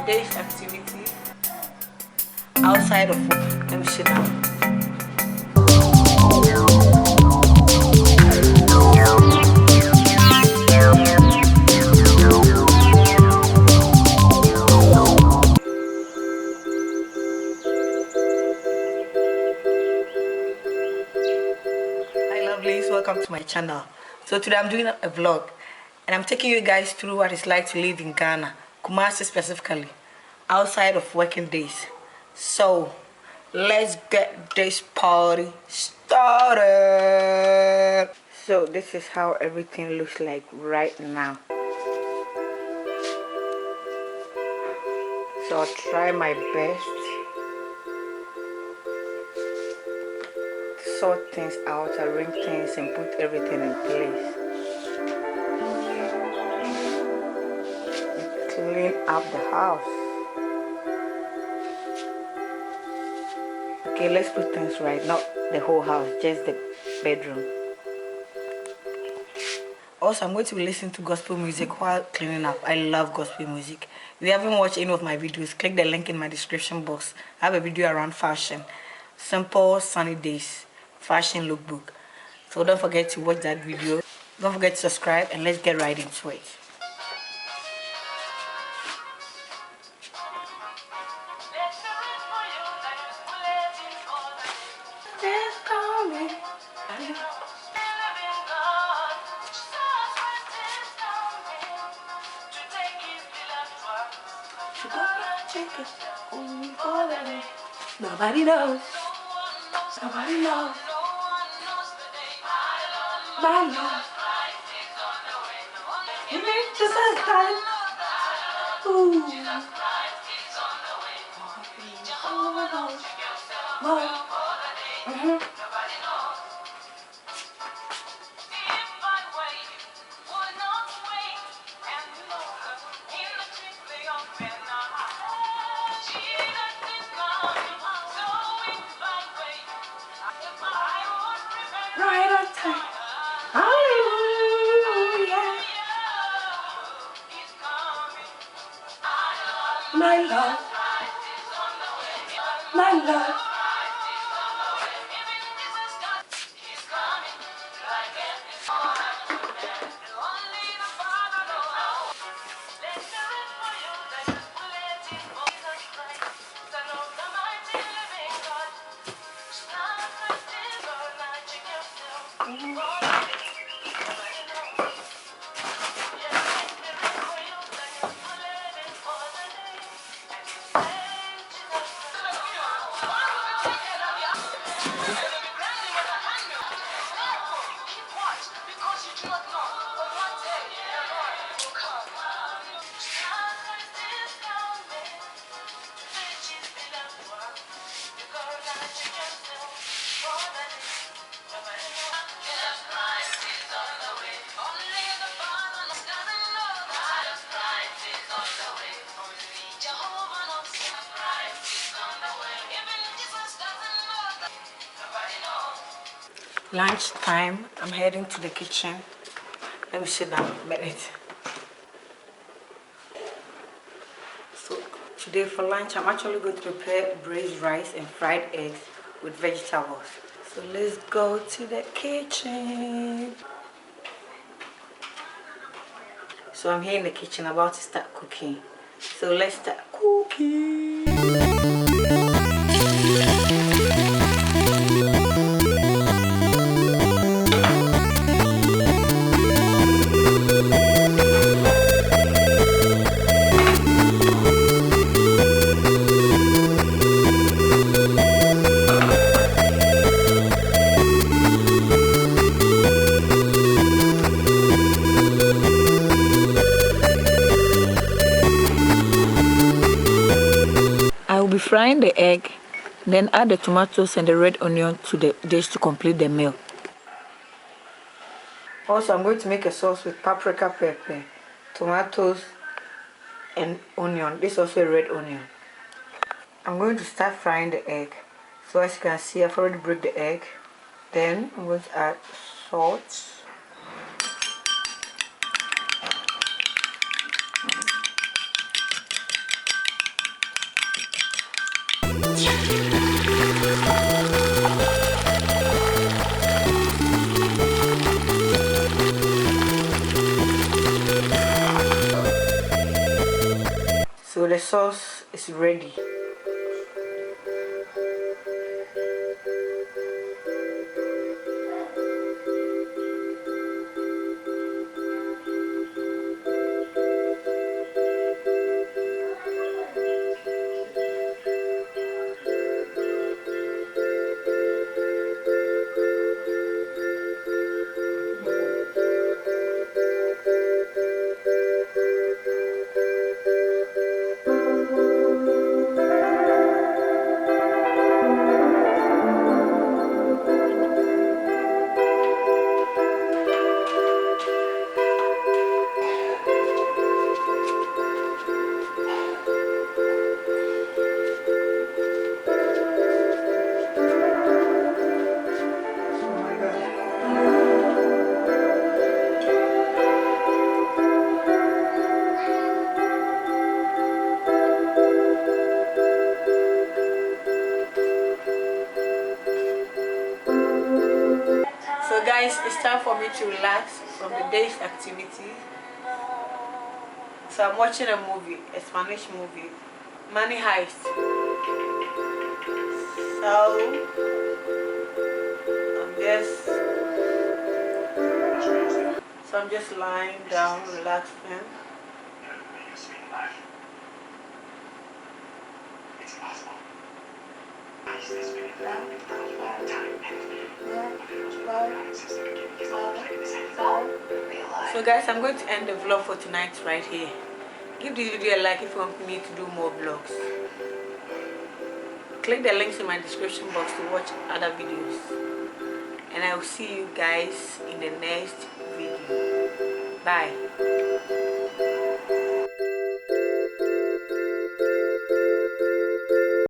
today's activity outside of work. Let me sit down. Hi lovelies, welcome to my channel. So today I'm doing a vlog and I'm taking you guys through what it's like to live in Ghana, KUMASI specifically, outside of working days. So let's get this party started. So this is how everything looks like right now. So I'll try my best to sort things out, arrange things and put everything in place. Clean up the house. Okay, let's put things right, not the whole house, just the bedroom. Also, I'm going to be listening to gospel music while cleaning up. I love gospel music. If you haven't watched any of my videos, click the link in my description box. I have a video around fashion. Simple sunny days fashion lookbook. So don't forget to watch that video. Don't forget to subscribe and let's get right into it. Nobody knows. Nobody knows. My love. He makes just as time. Ooh. More. Right on time. Hallelujah. My love. My love. Lunch time. I'm heading to the kitchen. Let me sit down a minute. So today for lunch I'm actually going to prepare braised rice and fried eggs with vegetables. So let's go to the kitchen. So I'm here in the kitchen about to start cooking. So let's start cooking. Frying the egg, then add the tomatoes and the red onion to the dish to complete the meal. Also, I'm going to make a sauce with paprika, pepper, tomatoes, and onion. This is also a red onion. I'm going to start frying the egg. So as you can see, I've already broke the egg. Then I'm going to add salt. sauce is ready. So guys, it's time for me to relax from the day's activity. So I'm watching a movie, a Spanish movie, Money Heist. So I'm just lying down, relaxing. So guys, I'm going to end the vlog for tonight right here. Give this video a like if you want me to do more vlogs. Click the links in my description box to watch other videos. And I will see you guys in the next video. Bye.